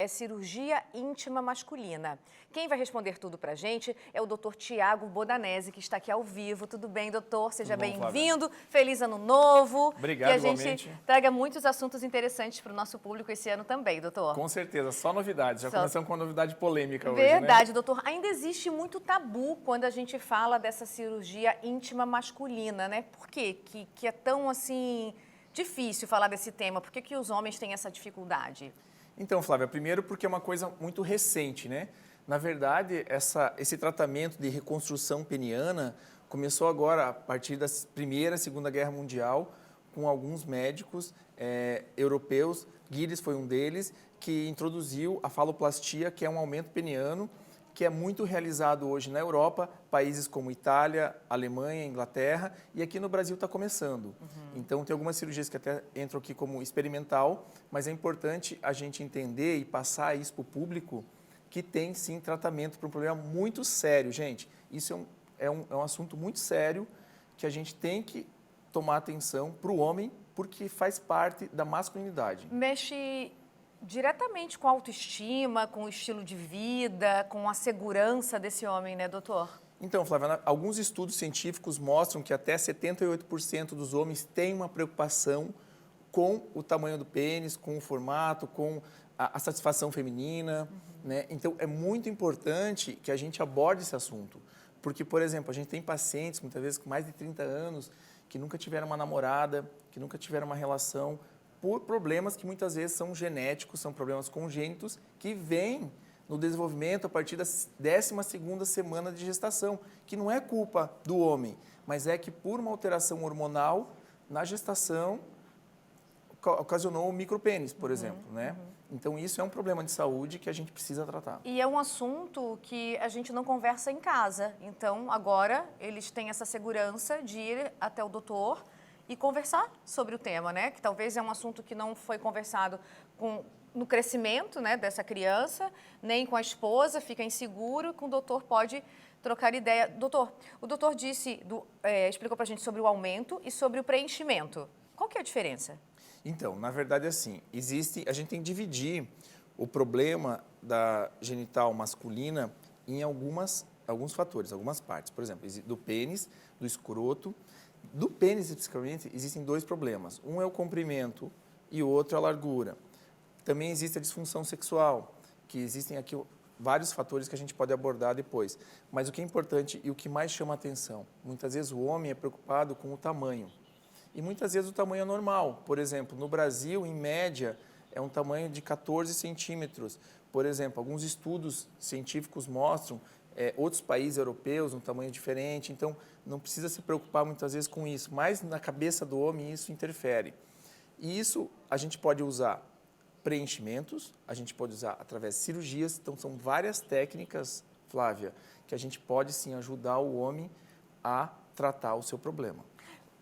É cirurgia íntima masculina. Quem vai responder tudo pra gente é o Dr. Tiago Bodanese, que está aqui ao vivo. Tudo bem, doutor? Seja bem-vindo. Feliz Ano Novo. Obrigado, que a gente igualmente. traga muitos assuntos interessantes para o nosso público esse ano também, doutor. Com certeza, só novidades. Já começamos com uma novidade polêmica hoje, Verdade, né? doutor. Ainda existe muito tabu quando a gente fala dessa cirurgia íntima masculina, né? Por quê? Que é tão, assim, difícil falar desse tema? Por que os homens têm essa dificuldade? Então, Flávia, primeiro porque é uma coisa muito recente, né? Na verdade, esse tratamento de reconstrução peniana começou agora a partir da Primeira e Segunda Guerra Mundial, com alguns médicos europeus, Gilles foi um deles, que introduziu a faloplastia, que é um aumento peniano, que é muito realizado hoje na Europa, países como Itália, Alemanha, Inglaterra, e aqui no Brasil está começando. Então, tem algumas cirurgias que até entram aqui como experimental, mas é importante a gente entender e passar isso para o público que tem, sim, tratamento para um problema muito sério, gente. Isso é um assunto muito sério que a gente tem que tomar atenção para o homem, porque faz parte da masculinidade. Mexe diretamente com a autoestima, com o estilo de vida, com a segurança desse homem, né, doutor? Então, Flávia, alguns estudos científicos mostram que até 78% dos homens têm uma preocupação com o tamanho do pênis, com o formato, com a satisfação feminina, né? Então, é muito importante que a gente aborde esse assunto. Porque, por exemplo, a gente tem pacientes, muitas vezes com mais de 30 anos, que nunca tiveram uma namorada, que nunca tiveram uma relação, por problemas que muitas vezes são genéticos, são problemas congênitos, que vêm no desenvolvimento a partir da 12ª semana de gestação, que não é culpa do homem, mas é que por uma alteração hormonal na gestação ocasionou o micropênis, por exemplo, né? Então isso é um problema de saúde que a gente precisa tratar. E é um assunto que a gente não conversa em casa, então agora eles têm essa segurança de ir até o doutor e conversar sobre o tema, né? Que talvez é um assunto que não foi conversado no crescimento, né, dessa criança, nem com a esposa, fica inseguro, com o doutor pode trocar ideia. Doutor, o doutor explicou pra gente sobre o aumento e sobre o preenchimento. Qual que é a diferença? Então, na verdade, assim, a gente tem que dividir o problema da genital masculina em alguns fatores, algumas partes. Por exemplo, do pênis, do escroto. Do pênis, especificamente, existem dois problemas. Um é o comprimento e o outro é a largura. Também existe a disfunção sexual, que existem aqui vários fatores que a gente pode abordar depois. Mas o que é importante e o que mais chama a atenção, muitas vezes o homem é preocupado com o tamanho. E muitas vezes o tamanho é normal. Por exemplo, no Brasil, em média, é um tamanho de 14 centímetros. Por exemplo, alguns estudos científicos mostram outros países europeus um tamanho diferente. Então, não precisa se preocupar muitas vezes com isso. Mas na cabeça do homem isso interfere. E isso a gente pode usar preenchimentos, a gente pode usar através de cirurgias. Então, são várias técnicas, Flávia, que a gente pode sim ajudar o homem a tratar o seu problema.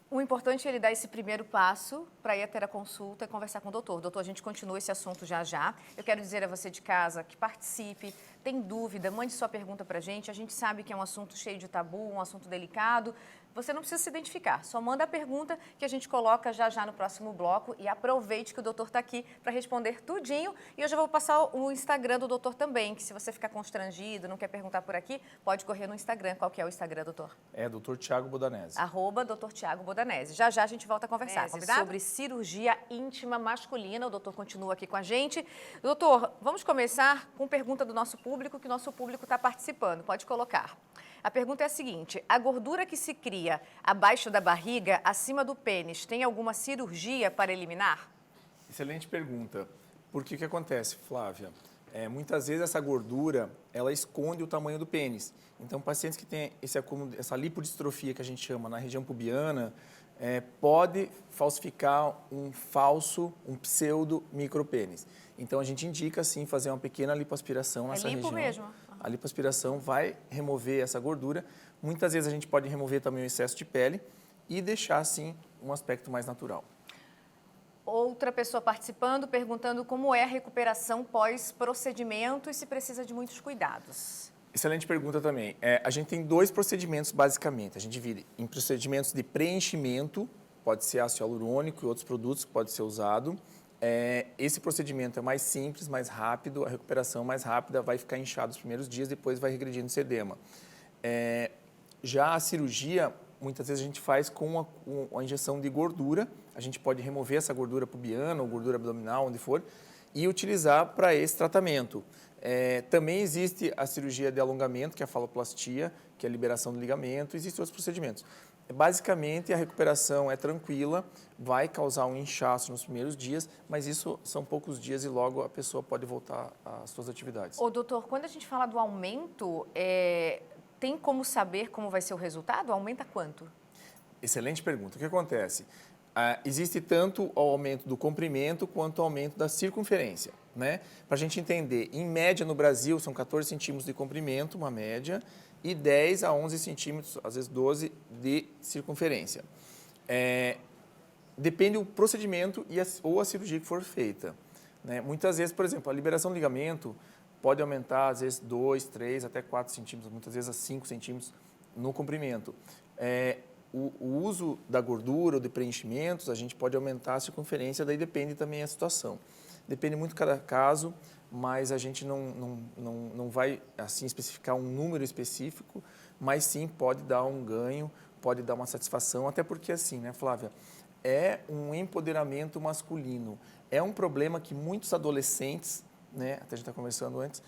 O importante é ele dar esse primeiro passo para ir ter a consulta e conversar com o doutor. Doutor, a gente continua esse assunto já já. Eu quero dizer a você de casa que participe, tem dúvida, mande sua pergunta para a gente. A gente sabe que é um assunto cheio de tabu, um assunto delicado. Você não precisa se identificar, só manda a pergunta que a gente coloca já já no próximo bloco e aproveite que o doutor está aqui para responder tudinho. E eu já vou passar o Instagram do doutor também, que se você ficar constrangido, não quer perguntar por aqui, pode correr no Instagram. Qual que é o Instagram, doutor? É Dr. Tiago Bodanese. @Dr. Tiago Bodanese. Já já a gente volta a conversar sobre cirurgia íntima masculina. O doutor continua aqui com a gente. Doutor, vamos começar com pergunta do nosso público, que o nosso público está participando. Pode colocar. A pergunta é a seguinte: a gordura que se cria abaixo da barriga, acima do pênis, tem alguma cirurgia para eliminar? Excelente pergunta. Porque o que acontece, Flávia? Muitas vezes essa gordura, ela esconde o tamanho do pênis. Então, pacientes que têm esse acúmulo, essa lipodistrofia que a gente chama na região pubiana, pode falsificar um pseudo micropênis. Então, a gente indica, sim, fazer uma pequena lipoaspiração nessa região. É lipo mesmo? A lipoaspiração vai remover essa gordura. Muitas vezes a gente pode remover também o excesso de pele e deixar, assim, um aspecto mais natural. Outra pessoa participando, perguntando como é a recuperação pós-procedimento e se precisa de muitos cuidados. Excelente pergunta também. A gente tem dois procedimentos, basicamente. A gente divide em procedimentos de preenchimento, pode ser ácido hialurônico e outros produtos que pode ser usado, Esse procedimento é mais simples, mais rápido, a recuperação mais rápida, vai ficar inchado os primeiros dias, depois vai regredindo esse edema. Já a cirurgia, muitas vezes a gente faz com a injeção de gordura, a gente pode remover essa gordura pubiana ou gordura abdominal, onde for, e utilizar para esse tratamento. Também existe a cirurgia de alongamento, que é a faloplastia, que é a liberação do ligamento, existem outros procedimentos. Basicamente, a recuperação é tranquila, vai causar um inchaço nos primeiros dias, mas isso são poucos dias e logo a pessoa pode voltar às suas atividades. Ô, doutor, quando a gente fala do aumento, tem como saber como vai ser o resultado? Aumenta quanto? Excelente pergunta. O que acontece? Existe tanto o aumento do comprimento quanto o aumento da circunferência, né? Para a gente entender, em média no Brasil são 14 centímetros de comprimento, uma média, e 10 a 11 centímetros, às vezes 12, de circunferência. Depende do procedimento ou a cirurgia que for feita, né? Muitas vezes, por exemplo, a liberação do ligamento pode aumentar, às vezes, 2, 3, até 4 centímetros, muitas vezes a 5 centímetros no comprimento. O uso da gordura ou de preenchimentos, a gente pode aumentar a circunferência, daí depende também da situação. Depende muito de cada caso, mas a gente não vai assim especificar um número específico, mas sim pode dar um ganho, pode dar uma satisfação, até porque assim, né, Flávia, é um empoderamento masculino. É um problema que muitos adolescentes, né, até a gente está conversando antes,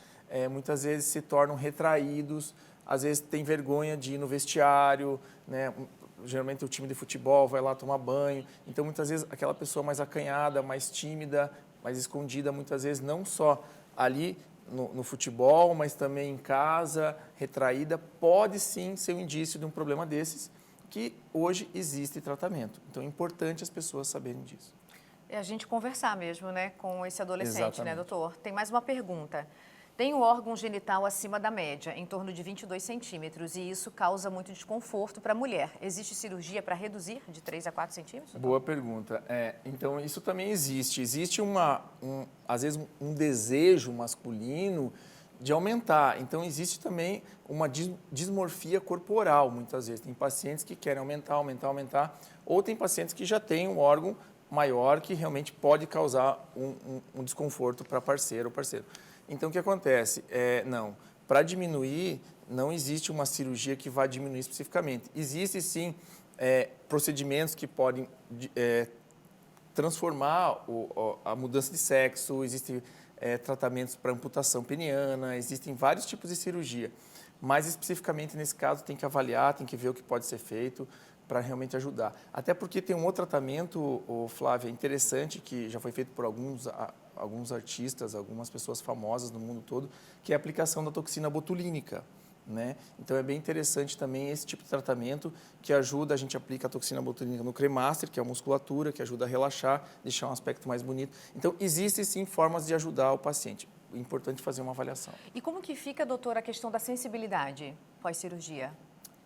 muitas vezes se tornam retraídos, às vezes tem vergonha de ir no vestiário, né? Geralmente o time de futebol vai lá tomar banho, então muitas vezes aquela pessoa mais acanhada, mais tímida, mais escondida, muitas vezes não só ali no futebol, mas também em casa, retraída, pode sim ser um indício de um problema desses, que hoje existe tratamento. Então é importante as pessoas saberem disso. É a gente conversar mesmo, né, com esse adolescente, Exatamente. né, doutor? Tem mais uma pergunta. Tem o órgão genital acima da média, em torno de 22 centímetros, e isso causa muito desconforto para a mulher. Existe cirurgia para reduzir de 3 a 4 centímetros? Doutor? Boa pergunta. Então, isso também existe. Existe, às vezes, um desejo masculino de aumentar. Então, existe também uma dismorfia corporal, muitas vezes. Tem pacientes que querem aumentar, ou tem pacientes que já têm um órgão maior que realmente pode causar um desconforto para parceiro ou parceiro. Então, o que acontece? Para diminuir, não existe uma cirurgia que vá diminuir especificamente. Existe, sim, procedimentos que podem transformar a mudança de sexo, existem tratamentos para amputação peniana, existem vários tipos de cirurgia. Mas, especificamente nesse caso, tem que avaliar, tem que ver o que pode ser feito para realmente ajudar. Até porque tem um outro tratamento, Flávia, interessante, que já foi feito por alguns artistas, algumas pessoas famosas no mundo todo, que é a aplicação da toxina botulínica, né? Então é bem interessante também esse tipo de tratamento que ajuda, a gente aplica a toxina botulínica no cremaster, que é a musculatura, que ajuda a relaxar, deixar um aspecto mais bonito. Então existem sim formas de ajudar o paciente. É importante fazer uma avaliação. E como que fica, doutor, a questão da sensibilidade pós-cirurgia?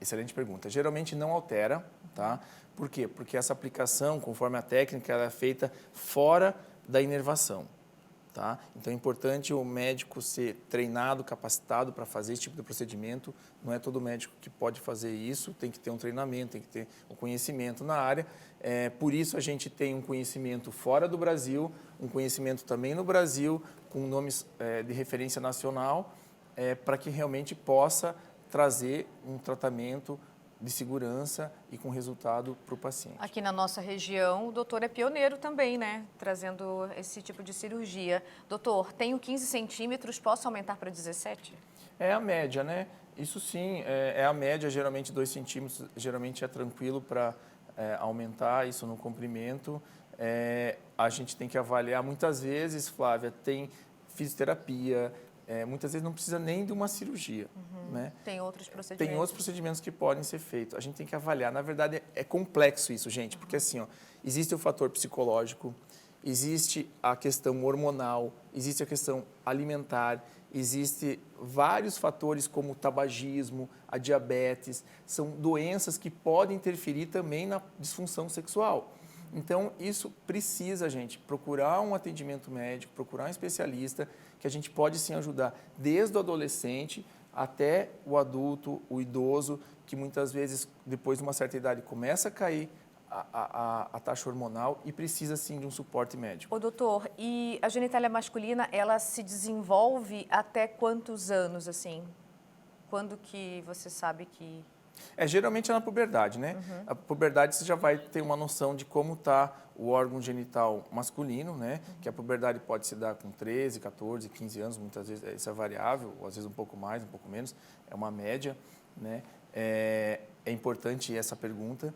Excelente pergunta. Geralmente não altera, tá? Por quê? Porque essa aplicação, conforme a técnica, ela é feita fora da inervação, tá? Então é importante o médico ser treinado, capacitado para fazer esse tipo de procedimento. Não é todo médico que pode fazer isso, tem que ter um treinamento, tem que ter um conhecimento na área. Por isso a gente tem um conhecimento fora do Brasil, um conhecimento também no Brasil, com nomes de referência nacional, para que realmente possa trazer um tratamento de segurança e com resultado para o paciente. Aqui na nossa região, o doutor é pioneiro também, né? Trazendo esse tipo de cirurgia. Doutor, tenho 15 centímetros, posso aumentar para 17? É a média, né? Isso sim, é a média, geralmente 2 centímetros, geralmente é tranquilo para aumentar isso no comprimento. A gente tem que avaliar, muitas vezes, Flávia, tem fisioterapia, muitas vezes não precisa nem de uma cirurgia. Né? Tem outros procedimentos. Tem outros procedimentos que podem ser feitos. A gente tem que avaliar. Na verdade, é complexo isso, gente, porque assim, ó, existe o fator psicológico, existe a questão hormonal, existe a questão alimentar, existe vários fatores como o tabagismo, a diabetes, são doenças que podem interferir também na disfunção sexual. Então, isso precisa, gente, procurar um atendimento médico, procurar um especialista, que a gente pode sim ajudar desde o adolescente até o adulto, o idoso, que muitas vezes, depois de uma certa idade, começa a cair a taxa hormonal e precisa sim de um suporte médico. Ô, doutor, e a genitália masculina, ela se desenvolve até quantos anos, assim? Quando que você sabe que... Geralmente é na puberdade, né? A puberdade você já vai ter uma noção de como está o órgão genital masculino, né? Que a puberdade pode se dar com 13, 14, 15 anos, muitas vezes isso é variável, ou às vezes um pouco mais, um pouco menos, é uma média, né? É importante essa pergunta.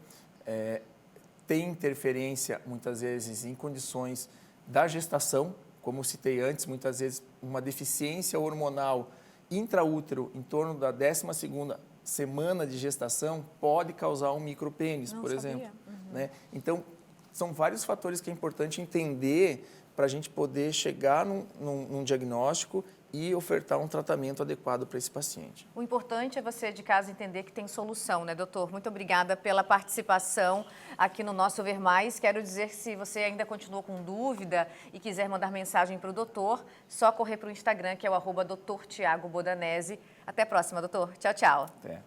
Tem interferência, muitas vezes, em condições da gestação, como eu citei antes, muitas vezes uma deficiência hormonal intraútero em torno da 12ª semana de gestação pode causar um micropênis, por exemplo. Né? Então, são vários fatores que é importante entender para a gente poder chegar num diagnóstico e ofertar um tratamento adequado para esse paciente. O importante é você de casa entender que tem solução, né, doutor? Muito obrigada pela participação aqui no nosso Ver Mais. Quero dizer que se você ainda continua com dúvida e quiser mandar mensagem para o doutor, só correr para o Instagram, que é o @Dr. Tiago Bodanese. Até a próxima, doutor. Tchau, tchau. Até.